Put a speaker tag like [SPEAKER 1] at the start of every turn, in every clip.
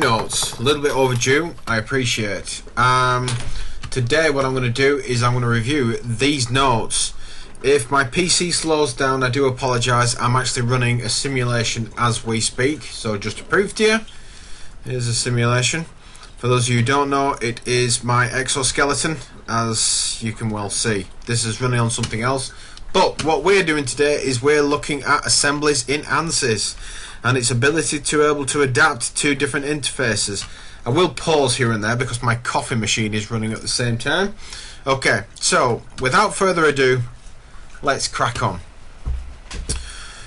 [SPEAKER 1] Notes, a little bit overdue, I appreciate. Today what I'm going to do is I'm going to review these notes. If my PC slows down, I do apologise. I'm actually running a simulation as we speak, so just to prove to you, here's a simulation. For those of you who don't know, it is my exoskeleton, as you can well see. This is running on something else, but what we're doing today is we're looking at assemblies in ANSYS and its ability to be able to adapt to different interfaces. I will pause here and there because my coffee machine is running at the same time. Okay, so without further ado, let's crack on.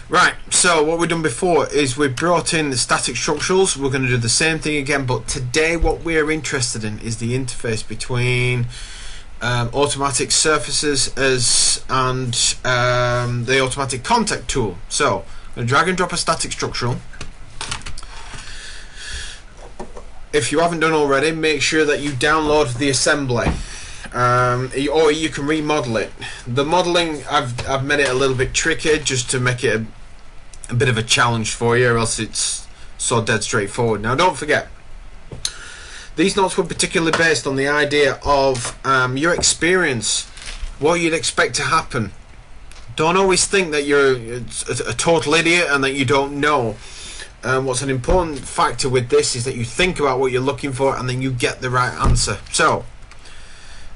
[SPEAKER 1] Right, so what we've done before is we've brought in the static structurals. We're going to do the same thing again, but today what we're interested in is the interface between automatic surfaces and the automatic contact tool. So I'm going to drag and drop a static structural. If you haven't done already, make sure that you download the assembly, or you can remodel it. The modeling, I've made it a little bit tricky just to make it a bit of a challenge for you, or else it's so dead straightforward. Now don't forget, these notes were particularly based on the idea of your experience, what you'd expect to happen. Don't always think that you're a total idiot and that you don't know. What's an important factor with this is that you think about what you're looking for and then you get the right answer. So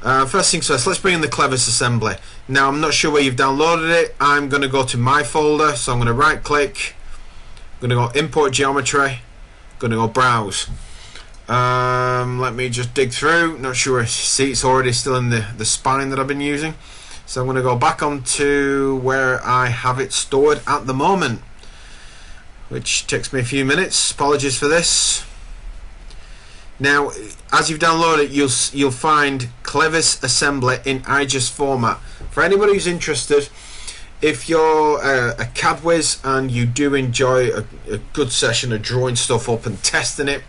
[SPEAKER 1] first things first, let's bring in the Clevis assembly. Now I'm not sure where you've downloaded it. I'm going to go to my folder, so I'm going to right click, I'm going to go import geometry, I'm going to go browse. Let me just dig through. Not sure. See, it's already still in the spine that I've been using, so I'm going to go back onto where I have it stored at the moment, which takes me a few minutes. Apologies for this. Now, as you've downloaded it, you'll find Clevis assembly in IGES format. For anybody who's interested, if you're a CAD whiz and you do enjoy a good session of drawing stuff up and testing it,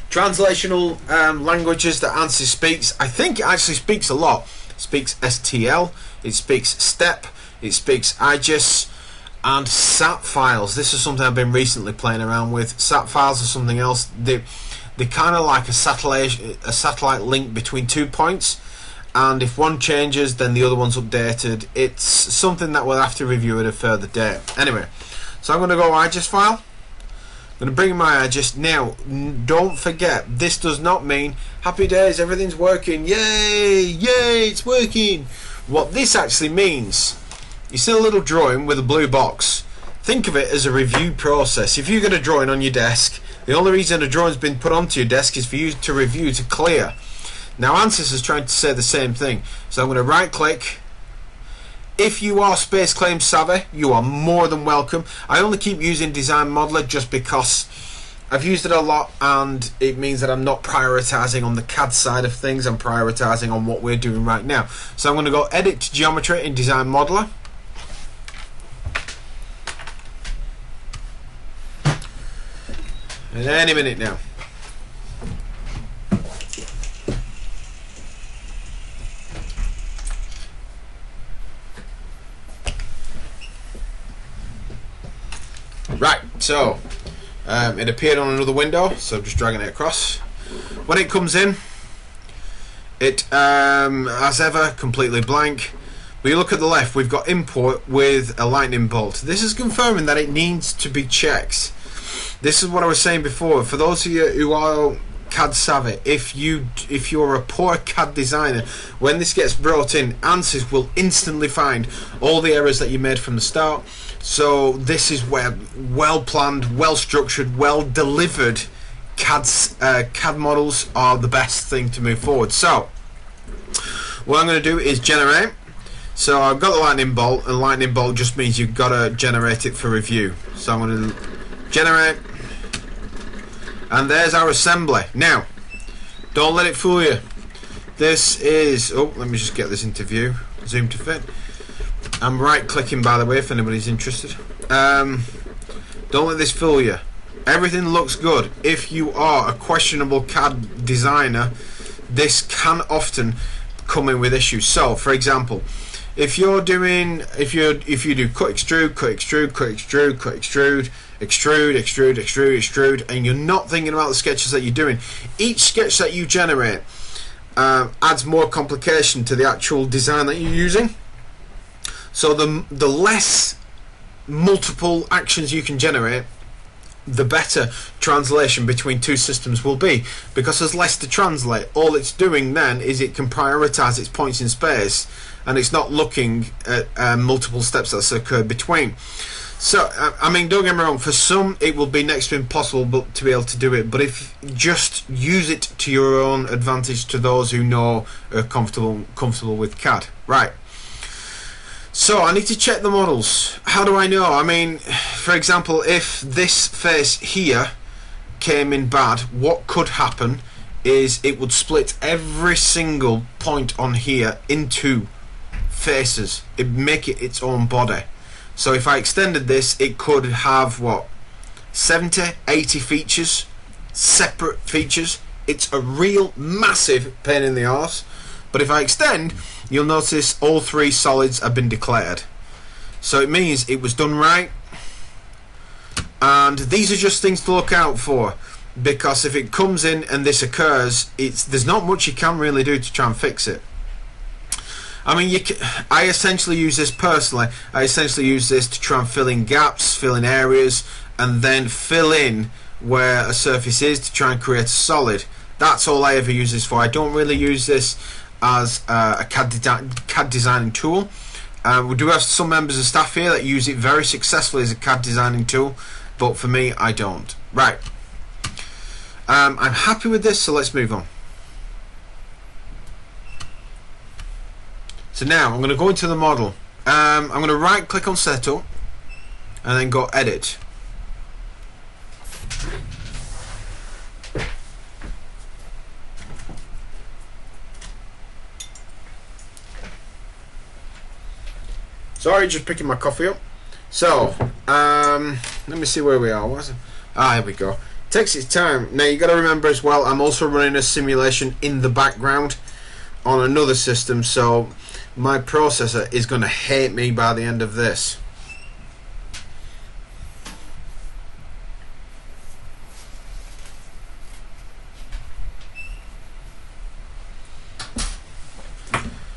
[SPEAKER 1] translational languages that ANSYS speaks, I think it actually speaks a lot. It speaks STL, it speaks STEP, it speaks IGES, and SAT files. This is something I've been recently playing around with. SAT files are something else. They're kind of like a satellite link between 2 points, and if one changes then the other one's updated. It's something that we'll have to review at a further date. Anyway, so I'm going to go IGES file. I'm going to bring in my IGES. Now don't forget, this does not mean happy days, everything's working, yay, it's working. What this actually means, you see a little drawing with a blue box. Think of it as a review process. If you get a drawing on your desk, the only reason a drawing's been put onto your desk is for you to review, to clear. Now ANSYS is trying to say the same thing. So I'm going to right click. If you are space claim savvy, you are more than welcome. I only keep using Design Modeler just because I've used it a lot, and it means that I'm not prioritizing on the CAD side of things. I'm prioritizing on what we're doing right now. So I'm going to go edit to geometry in Design Modeler. And any minute now. Right, so it appeared on another window, so I'm just dragging it across. When it comes in, it as ever completely blank. But you look at the left, we've got import with a lightning bolt. This is confirming that it needs to be checked. This is what I was saying before. For those of you who are CAD savvy, if you're a poor CAD designer, when this gets brought in, ANSYS will instantly find all the errors that you made from the start. So this is where well planned, well structured, well delivered CAD models are the best thing to move forward. So what I'm going to do is generate. So I've got the lightning bolt, and lightning bolt just means you've got to generate it for review. So I'm going to generate, and there's our assembly. Now don't let it fool you. This is, oh, let me just get this into view, zoom to fit. I'm right clicking, by the way, if anybody's interested. Don't let this fool you. Everything looks good. If you are a questionable CAD designer, this can often come in with issues. So for example, if you do cut extrude, cut extrude, cut extrude, cut extrude, extrude, extrude, extrude, extrude, and you're not thinking about the sketches that you're doing, each sketch that you generate adds more complication to the actual design that you're using. So the less multiple actions you can generate, the better translation between two systems will be, because there's less to translate. All it's doing then is it can prioritize its points in space, and it's not looking at multiple steps that's occurred between. So I mean, don't get me wrong, for some it will be next to impossible to be able to do it, but if just use it to your own advantage, to those who know are comfortable with CAD. Right, so I need to check the models. How do I know? I mean, for example, if this face here came in bad, what could happen is it would split every single point on here into faces. It'd make it its own body. So if I extended this, it could have what, 70, 80 features, separate features. It's a real massive pain in the arse. But if I extend, you'll notice all three solids have been declared. So it means it was done right. And these are just things to look out for, because if it comes in and this occurs, there's not much you can really do to try and fix it. I mean, I essentially use this personally. I essentially use this to try and fill in gaps, fill in areas, and then fill in where a surface is to try and create a solid. That's all I ever use this for. I don't really use this as a CAD designing tool. We do have some members of staff here that use it very successfully as a CAD designing tool, but for me, I don't. Right. I'm happy with this, so let's move on. So now I'm going to go into the model. I'm going to right click on setup and then go edit. Sorry, just picking my coffee up. So let me see where we are. Here we go. Takes its time. Now you got to remember as well, I'm also running a simulation in the background on another system, so my processor is going to hate me by the end of this.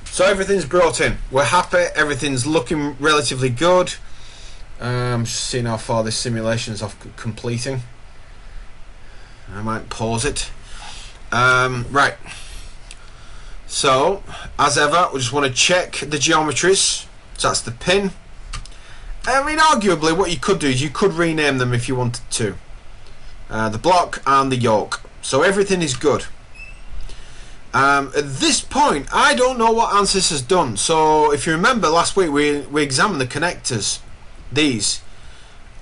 [SPEAKER 1] So everything's brought in. We're happy. Everything's looking relatively good. Just seeing how far this simulation is off completing. I might pause it. Right. So, as ever, we just want to check the geometries. So that's the pin. I mean, arguably, what you could do is you could rename them if you wanted to. The block and the yoke. So everything is good. At this point, I don't know what ANSYS has done. So, if you remember, last week we examined the connectors. These.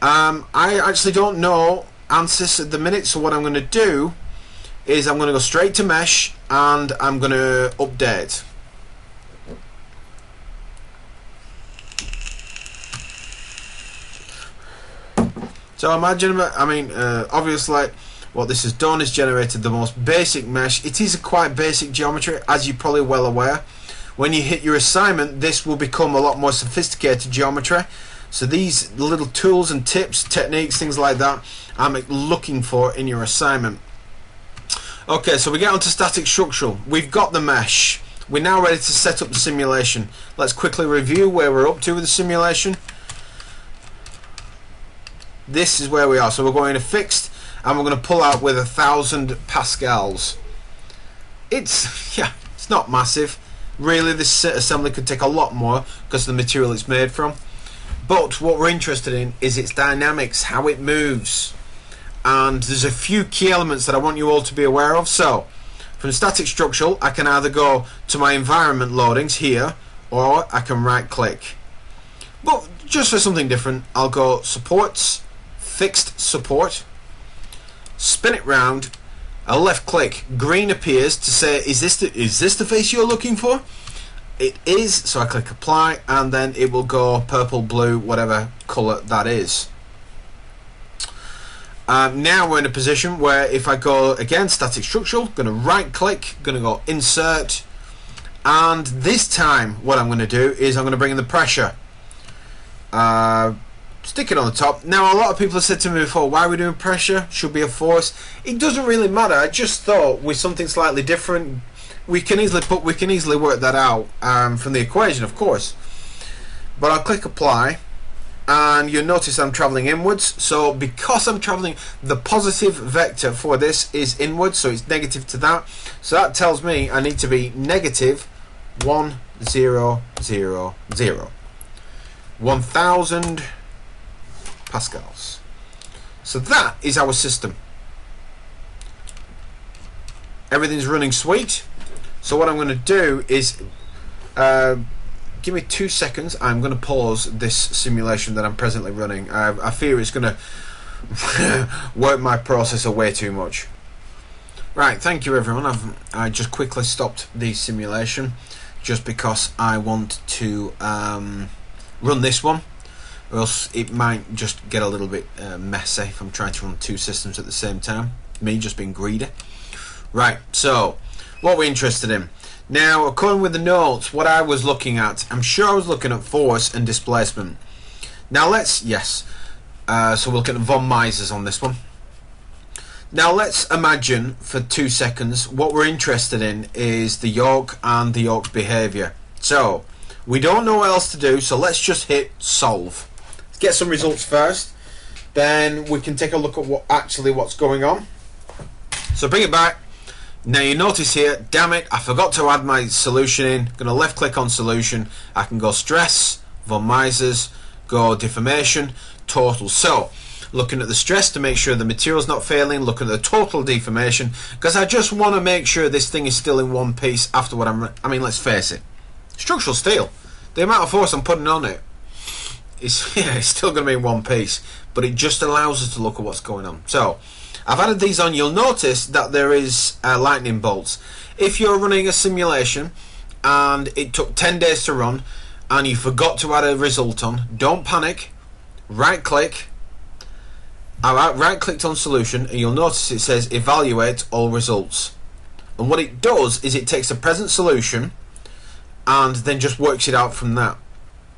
[SPEAKER 1] I actually don't know ANSYS at the minute, so what I'm going to do is I'm going to go straight to mesh and I'm going to update. So imagine, obviously what this has done is generated the most basic mesh. It is a quite basic geometry, as you're probably well aware. When you hit your assignment, this will become a lot more sophisticated geometry. So these little tools and tips, techniques, things like that, I'm looking for in your assignment. Okay, so we get onto static structural. We've got the mesh. We're now ready to set up the simulation. Let's quickly review where we're up to with the simulation. This is where we are. So we're going to fixed, and we're going to pull out with 1,000 pascals. It's not massive. Really, this assembly could take a lot more because of the material it's made from. But what we're interested in is its dynamics, how it moves. And there's a few key elements that I want you all to be aware of. So, from static structural, I can either go to my environment loadings here, or I can right click. But just for something different, I'll go supports, fixed support, spin it round, I'll left click, green appears to say, is this the face you're looking for? It is, so I click apply, and then it will go purple, blue, whatever colour that is. Now we're in a position where if I go again static structural, going to right click, going to go insert, And this time what I'm going to do is I'm going to bring in the pressure, stick it on the top. Now a lot of people have said to me before, why are we doing pressure? Should be a force. It doesn't really matter. I just thought with something slightly different, we can easily work that out from the equation, of course. But I'll click apply, and you'll notice I'm traveling inwards. So because I'm traveling, the positive vector for this is inwards, so it's negative to that. So that tells me I need to be negative 1, 0, 0, 0. 1000 pascals. So that is our system. Everything's running sweet. So what I'm going to do is give me 2 seconds. I'm going to pause this simulation that I'm presently running. I fear it's going to work my processor way too much. Right, thank you everyone. I just quickly stopped the simulation just because I want to run this one, or else it might just get a little bit messy if I'm trying to run 2 systems at the same time. Me just being greedy. Right, so what we're interested in now, according with the notes, what I was looking at, I'm sure I was looking at force and displacement. Now let's, yes, so we're looking at von Mises on this one. Now let's imagine for 2 seconds what we're interested in is the yoke and the yoke's behaviour. So we don't know what else to do, so let's just hit solve. Let's get some results first, then we can take a look at what's going on. So bring it back. Now you notice here, damn it, I forgot to add my solution in. I'm going to left click on solution. I can go stress, von Mises, go deformation, total. So looking at the stress to make sure the material's not failing, looking at the total deformation, because I just want to make sure this thing is still in one piece after what I mean, let's face it, structural steel, the amount of force I'm putting on it is, yeah, it's still going to be in one piece, but it just allows us to look at what's going on. So I've added these on. You'll notice that there is lightning bolts. If you're running a simulation and it took 10 days to run and you forgot to add a result on, don't panic. Right click. I right clicked on solution and you'll notice it says evaluate all results. And what it does is it takes the present solution and then just works it out from that.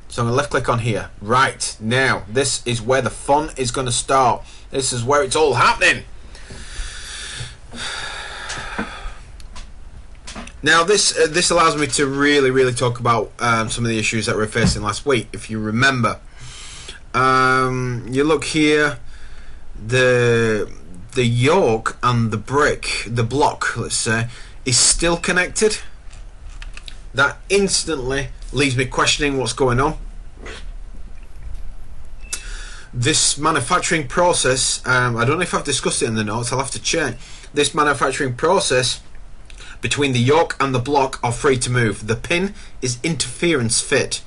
[SPEAKER 1] So I'm going to left click on here. Right, now this is where the fun is going to start. This is where it's all happening. Now this allows me to really talk about some of the issues that we were facing last week. If you remember, you look here, the yoke and the block, let's say, is still connected. That instantly leaves me questioning what's going on. This manufacturing process, I don't know if I've discussed it in the notes, I'll have to check. This manufacturing process between the yoke and the block are free to move. The pin is interference fit,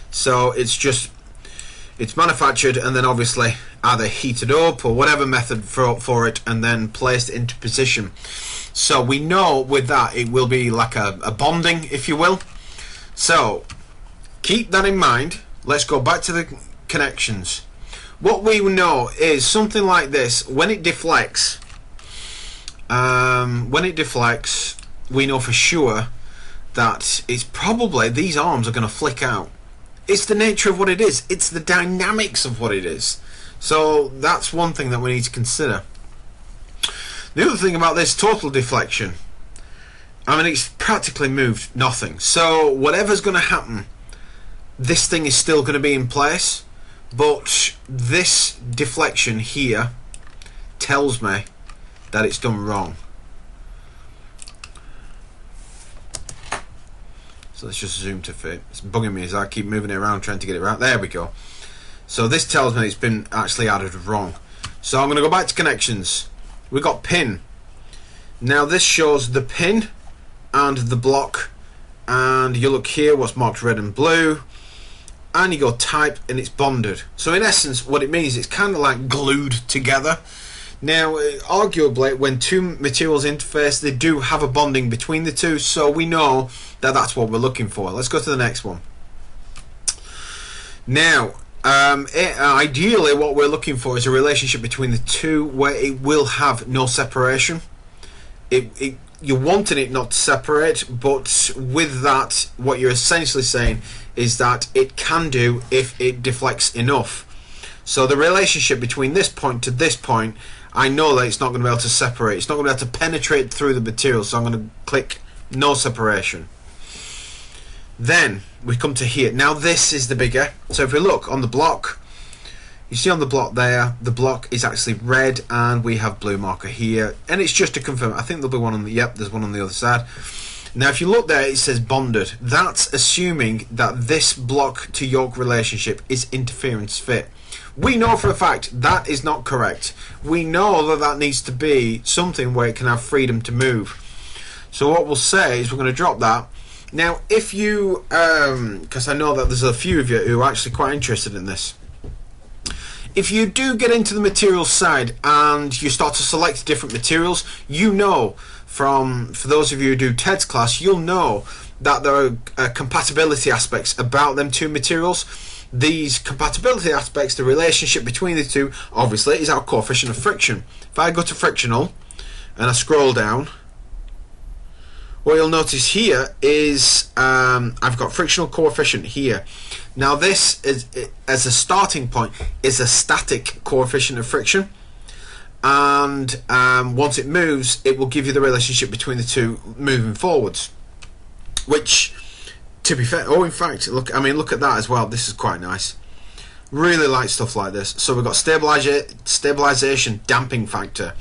[SPEAKER 1] so it's manufactured and then obviously either heated up or whatever method for it and then placed into position. So we know with that it will be like a bonding, if you will. So keep that in mind. Let's go back to the connections. What we know is something like this. When it deflects, we know for sure that it's probably these arms are going to flick out. It's the nature of what it is. It's the dynamics of what it is. So that's one thing that we need to consider. The other thing about this total deflection, I mean, it's practically moved nothing. So whatever's going to happen, this thing is still going to be in place. But this deflection here tells me that it's done wrong. So let's just zoom to fit. It's bugging me as I keep moving it around trying to get it right. There we go. So this tells me it's been actually added wrong. So I'm going to go back to connections. We've got pin. Now this shows the pin and the block. And you look here what's marked red and blue. And you go type and it's bonded. So in essence what it means, it's kind of like glued together. Now arguably when two materials interface, they do have a bonding between the two, so we know that that's what we're looking for. Let's go to the next one. Now ideally what we're looking for is a relationship between the two where it will have no separation. you're wanting it not to separate, but with that, what you're essentially saying is that it can do if it deflects enough. So the relationship between this point to this point, I know that it's not going to be able to separate. It's not going to be able to penetrate through the material, so I'm going to click no separation. Then we come to here. Now this is the bigger. So if we look on the block, you see on the block there, the block is actually red and we have blue marker here. And it's just to confirm. I think there'll be one on the, yep, there's one on the other side. Now if you look there, it says bonded. That's assuming that this block to yoke relationship is interference fit. We know for a fact that is not correct. We know that that needs to be something where it can have freedom to move. So what we'll say is we're going to drop that. Now if you, because I know that there's a few of you who are actually quite interested in this. If you do get into the materials side and you start to select different materials, you know, for those of you who do TED's class, you'll know that there are compatibility aspects about them two materials. These compatibility aspects, the relationship between the two, obviously, is our coefficient of friction. If I go to frictional and I scroll down, what you'll notice here is I've got frictional coefficient here. Now this is, as a starting point, is a static coefficient of friction, and once it moves, it will give you the relationship between the two moving forwards. Which, to be fair, oh, in fact, look, I mean, look at that as well. This is quite nice. Really like stuff like this. So we've got stabilization damping factor.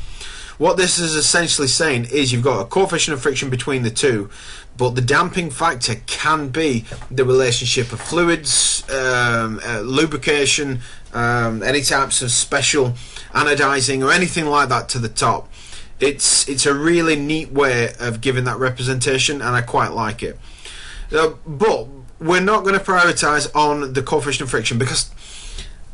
[SPEAKER 1] What this is essentially saying is you've got a coefficient of friction between the two, but the damping factor can be the relationship of fluids, lubrication, any types of special anodizing or anything like that to the top. It's a really neat way of giving that representation, and I quite like it. But we're not going to prioritize on the coefficient of friction because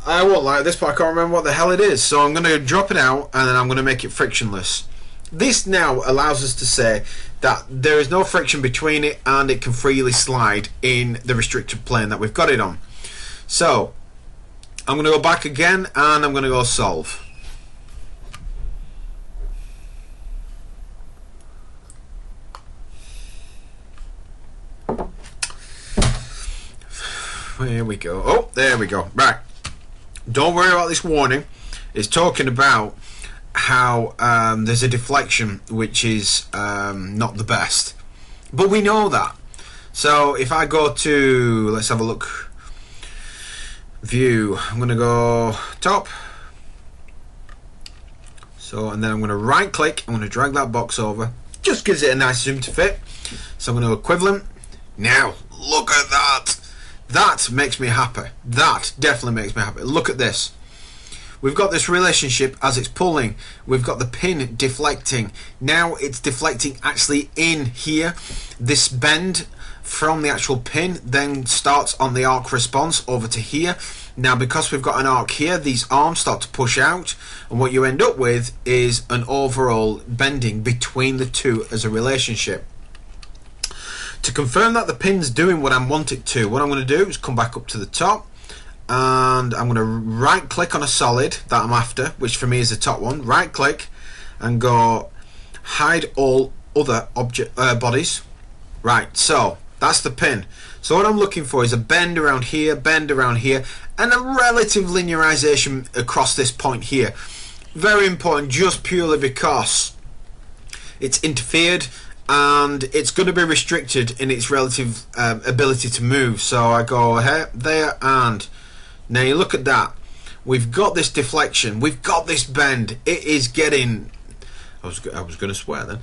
[SPEAKER 1] I won't lie, at this point I can't remember what the hell it is, so I'm going to drop it out and then I'm going to make it frictionless. This now allows us to say that there is no friction between it and it can freely slide in the restricted plane that we've got it on. So I'm going to go back again and I'm going to go solve. There we go. Oh, there we go. Right. Don't worry about this warning. It's talking about how there's a deflection which is not the best. But we know that. So if I go to, let's have a look, view, I'm going to go top. So, and then I'm going to right click, I'm going to drag that box over. Just gives it a nice zoom to fit. So I'm going to equivalent. Now, look at that. That makes me happy. That definitely makes me happy. Look at this. We've got this relationship as it's pulling. We've got the pin deflecting. Now it's deflecting actually in here. This bend from the actual pin then starts on the arc response over to here. Now because we've got an arc here, these arms start to push out, and what you end up with is an overall bending between the two as a relationship. To confirm that the pin's doing what I want it to, what I'm going to do is come back up to the top and I'm going to right click on a solid that I'm after, which for me is the top one. Right click and go hide all other object bodies. Right, so that's the pin. So what I'm looking for is a bend around here, and a relative linearization across this point here. Very important, just purely because it's interfered and it's going to be restricted in its relative ability to move. So I go here, there, and now you look at that. We've got this deflection. We've got this bend. It is getting, I was going to swear then.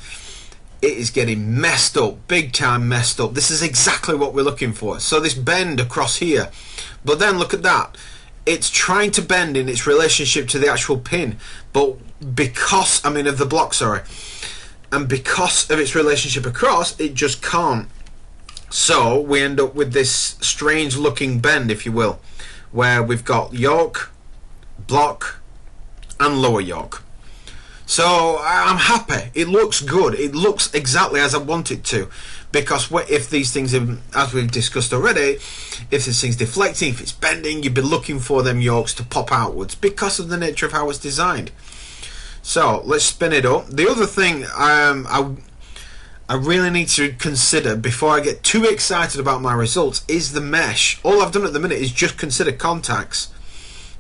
[SPEAKER 1] It is getting messed up, big time messed up. This is exactly what we're looking for. So this bend across here. But then look at that. It's trying to bend in its relationship to the actual pin. But because, I mean of the block, sorry. And because of its relationship across, it just can't. So we end up with this strange looking bend, if you will, where we've got yoke, block, and lower yoke. So I'm happy. It looks good. It looks exactly as I want it to. Because if these things, as we've discussed already, if this thing's deflecting, if it's bending, you'd be looking for them yokes to pop outwards because of the nature of how it's designed. So let's spin it up. The other thing I really need to consider before I get too excited about my results is the mesh. All I've done at the minute is just consider contacts.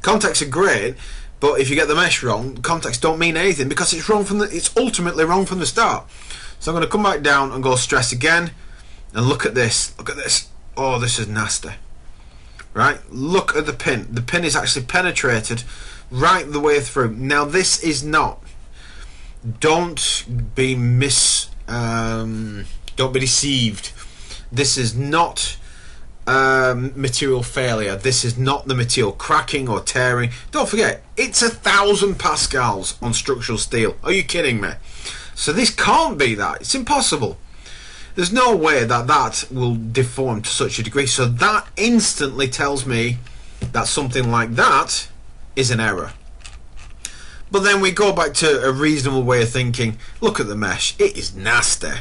[SPEAKER 1] Contacts are great, but if you get the mesh wrong, contacts don't mean anything because it's wrong it's ultimately wrong from the start. So I'm going to come back down and go stress again, and look at this. Look at this. Oh, this is nasty. Right? Look at the pin. The pin is actually penetrated right the way through. Now this is not. Don't be deceived. This is not material failure. This is not the material cracking or tearing. Don't forget, it's 1,000 pascals on structural steel. Are you kidding me? So this can't be that. It's impossible. There's no way that that will deform to such a degree. So that instantly tells me that something like that is an error. But then we go back to a reasonable way of thinking. Look at the mesh. It is nasty.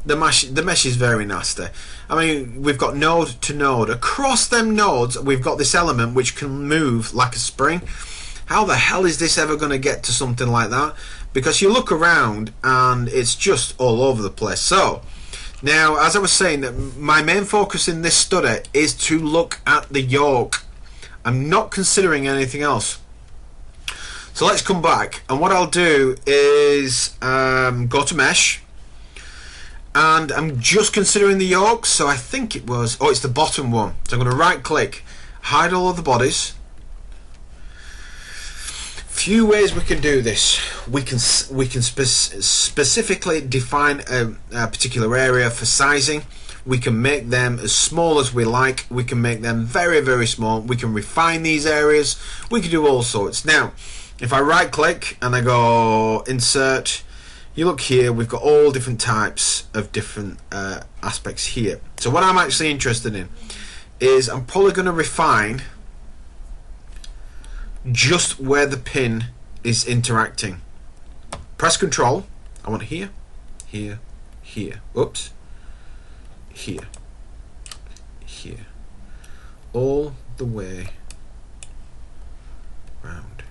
[SPEAKER 1] The mesh is very nasty. I mean, we've got node to node. Across them nodes, we've got this element which can move like a spring. How the hell is this ever going to get to something like that? Because you look around and it's just all over the place. So, now, as I was saying, my main focus in this study is to look at the yoke. I'm not considering anything else. So let's come back, and what I'll do is go to mesh, and I'm just considering the yoke. So I think it was, oh, it's the bottom one. So I'm going to right click, hide all of the bodies. Few ways we can do this. We can specifically define a particular area for sizing. We can make them as small as we like. We can make them very, very small. We can refine these areas. We can do all sorts. Now, if I right click and I go insert, you look here, we've got all different types of different aspects here. So what I'm actually interested in is I'm probably going to refine just where the pin is interacting. Press control. I want here, here, here. Oops. Here, here. All the way round.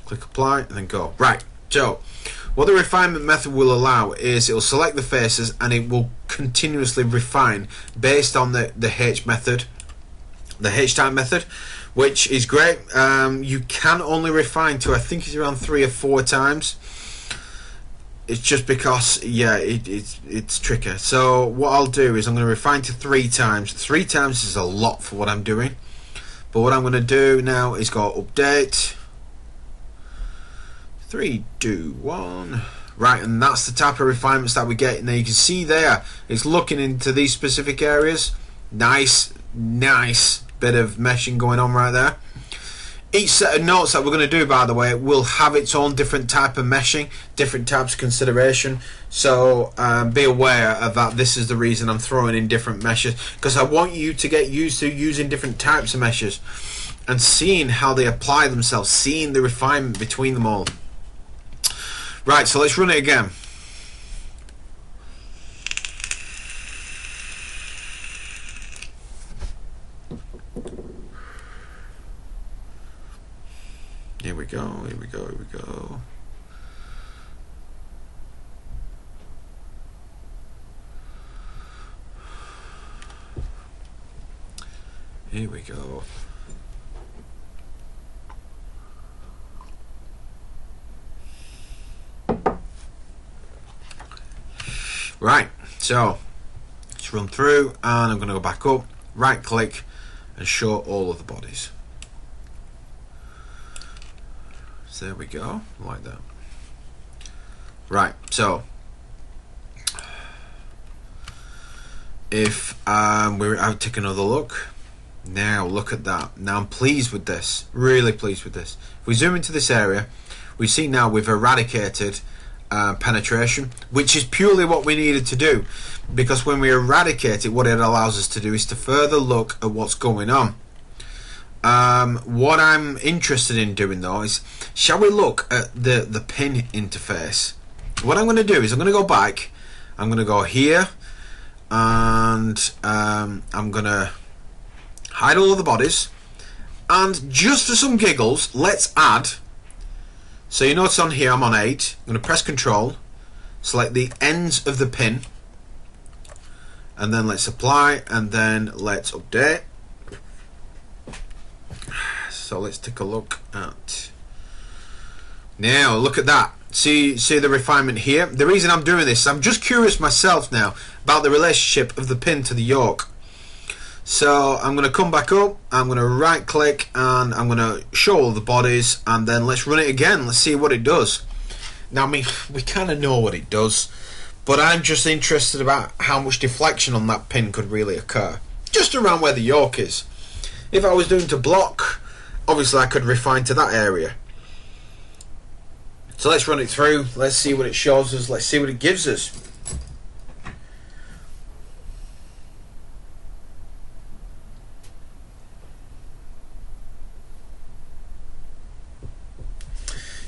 [SPEAKER 1] Click apply and then go. Right, so what the refinement method will allow is it will select the faces and it will continuously refine based on the H method, the H-type method, which is great. You can only refine to, I think it's around 3 or 4 times. It's just because, yeah, it's tricky. So what I'll do is I'm going to refine to 3 times. 3 times is a lot for what I'm doing. But what I'm going to do now is go update. 3, 2, 1. Right, and that's the type of refinements that we get. Now you can see there, it's looking into these specific areas. Nice, nice bit of meshing going on right there. Each set of notes that we're going to do, by the way, will have its own different type of meshing, different types of consideration. So be aware of that. This is the reason I'm throwing in different meshes, because I want you to get used to using different types of meshes and seeing how they apply themselves, seeing the refinement between them all. Right, so let's run it again. Here we go, here we go, here we go. Here we go. Right, so let's run through, and I'm going to go back up, right click, and show all of the bodies. So there we go, like that. Right, so if I'll take another look. Now look at that. Now I'm pleased with this, really pleased with this. If we zoom into this area, we see now we've eradicated penetration, which is purely what we needed to do, because when we eradicate it, what it allows us to do is to further look at what's going on. What I'm interested in doing though is, shall we look at the pin interface? What I'm going to do is I'm going to go back, I'm going to go here, and I'm going to hide all of the bodies, and just for some giggles, let's add. So you notice on here I'm on 8. I'm going to press control, select the ends of the pin, and then let's apply, and then let's update. So let's take a look at, now look at that. See the refinement here. The reason I'm doing this, I'm just curious myself now about the relationship of the pin to the yoke. So I'm going to come back up, I'm going to right click, and I'm going to show all the bodies, and then let's run it again. Let's see what it does. Now, I mean, we kind of know what it does, but I'm just interested about how much deflection on that pin could really occur, just around where the yoke is. If I was doing to block, obviously I could refine to that area. So let's run it through, let's see what it shows us, let's see what it gives us.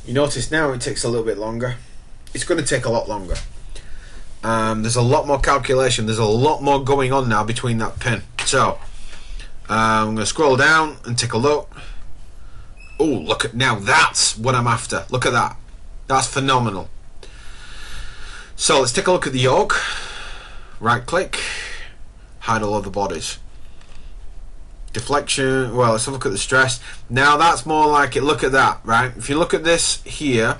[SPEAKER 1] You notice now it takes a little bit longer. It's going to take a lot longer. There's a lot more calculation, there's a lot more going on now between that pin. So I'm going to scroll down and take a look. Oh, look at, now that's what I'm after. Look at that. That's phenomenal. So let's take a look at the yoke. Right click, hide all of the bodies. Deflection, well, let's have a look at the stress. Now that's more like it. Look at that, right? If you look at this here,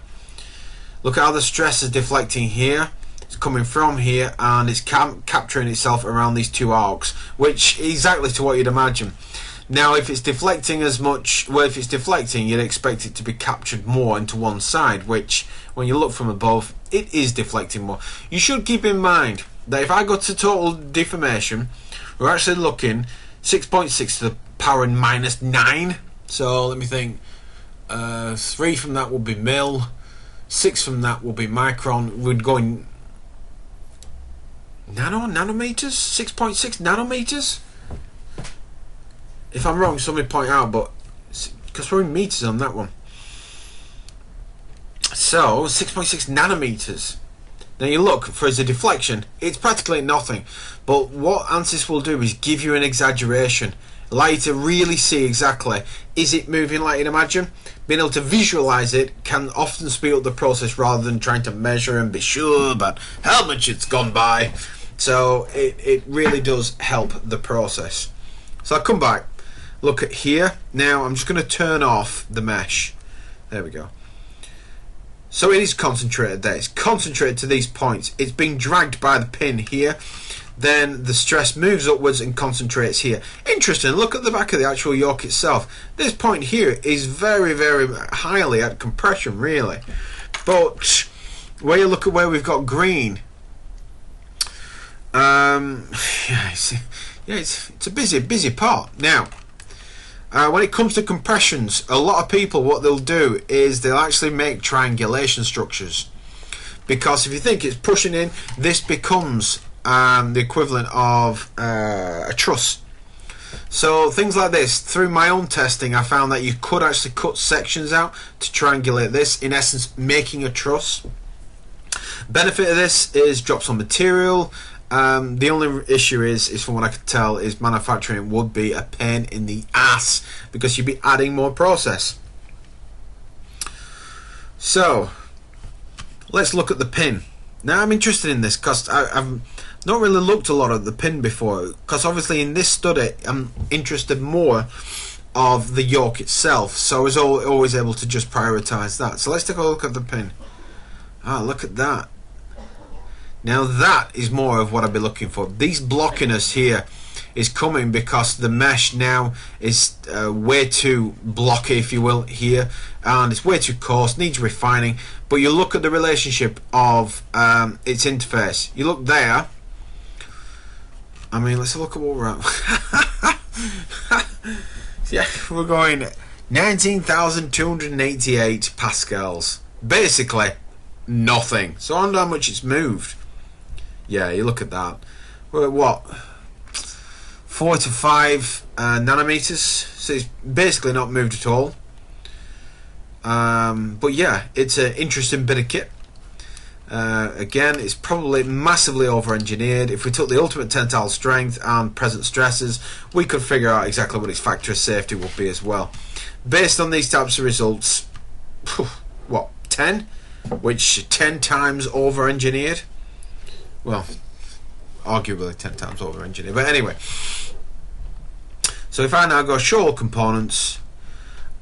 [SPEAKER 1] look at how the stress is deflecting here. It's coming from here, and it's capturing itself around these two arcs, which exactly to what you'd imagine. Now if it's deflecting as much, well, if it's deflecting, you'd expect it to be captured more into one side, which when you look from above, it is deflecting more. You should keep in mind that if I go to total deformation, we're actually looking 6.6 to the power minus 9. So let me think. 3 from that will be mil. 6 from that will be micron. We're going nanometers. 6.6 nanometers. If I'm wrong, somebody point out. But because we're in meters on that one. So 6.6 nanometers. Now you look for as a deflection, it's practically nothing. But what ANSYS will do is give you an exaggeration, allow you to really see exactly, is it moving like you'd imagine? Being able to visualize it can often speed up the process rather than trying to measure and be sure about how much it's gone by. So it really does help the process. So I'll come back, look at here. Now I'm just going to turn off the mesh. There we go. So it is concentrated there. It's concentrated to these points. It's being dragged by the pin here. Then the stress moves upwards and concentrates here. Interesting. Look at the back of the actual yoke itself. This point here is very, very highly at compression, really. But where you look at where we've got green, it's a busy part. Now, when it comes to compressions, a lot of people, what they'll do is they'll actually make triangulation structures, because if you think it's pushing in, this becomes the equivalent of a truss. So things like this, through my own testing, I found that you could actually cut sections out to triangulate this, in essence making a truss. Benefit of this is drops on material. The only issue is from what I could tell, is manufacturing would be a pain in the ass because you'd be adding more process. So let's look at the pin. Now I'm interested in this because I've not really looked a lot at the pin before, because obviously in this study I'm interested more of the yoke itself, so I was always able to just prioritize that. So let's take a look at the pin. Ah, look at that. Now that is more of what I'd be looking for. These blockiness here is coming because the mesh now is way too blocky, if you will, here, and it's way too coarse, needs refining. But you look at the relationship of its interface. You look there. I mean, let's look at what we're at. Yeah, we're going 19,288 pascals. Basically nothing. So I wonder how much it's moved. Yeah, you look at that. We're at what? 4 to 5 nanometers. So it's basically not moved at all. But yeah, it's an interesting bit of kit. Again, it's probably massively over-engineered. If we took the ultimate tensile strength and present stresses, we could figure out exactly what its factor of safety would be as well. Based on these types of results, what, 10? which 10 times over engineered. Well, arguably 10 times over engineered, but anyway. So if I now go show all components,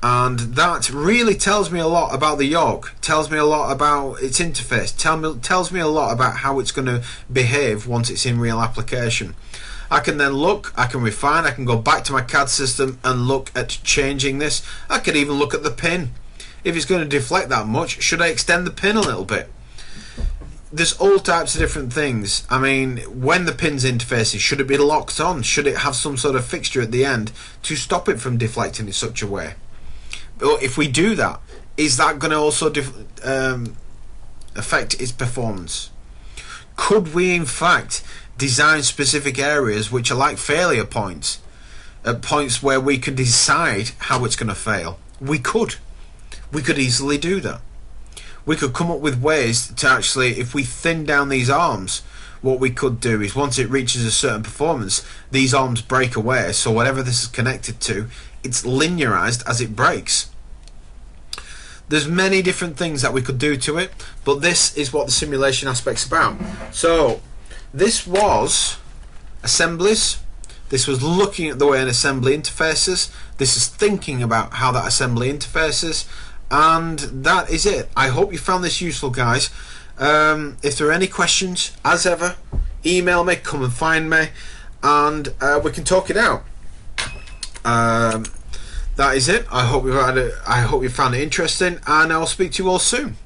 [SPEAKER 1] and that really tells me a lot about the York, tells me a lot about its interface, tells me a lot about how it's going to behave once it's in real application. I can then look, I can refine, I can go back to my CAD system and look at changing this. I could even look at the pin. If it's going to deflect that much, should I extend the pin a little bit? There's all types of different things. I mean, when the pin's interfaces, should it be locked on? Should it have some sort of fixture at the end to stop it from deflecting in such a way? But if we do that, is that going to also affect its performance? Could we in fact design specific areas which are like failure points, at points where we can decide how it's going to fail? We could easily do that. We could come up with ways to actually, if we thin down these arms, what we could do is once it reaches a certain performance, these arms break away, so whatever this is connected to, it's linearized as it breaks. There's many different things that we could do to it, but this is what the simulation aspect's about. So this was assemblies, this was looking at the way an assembly interfaces, this is thinking about how that assembly interfaces, and that is it. I hope you found this useful, guys. If there are any questions, as ever, email me, come and find me, and we can talk it out. That is it. I hope you found it interesting, and I'll speak to you all soon.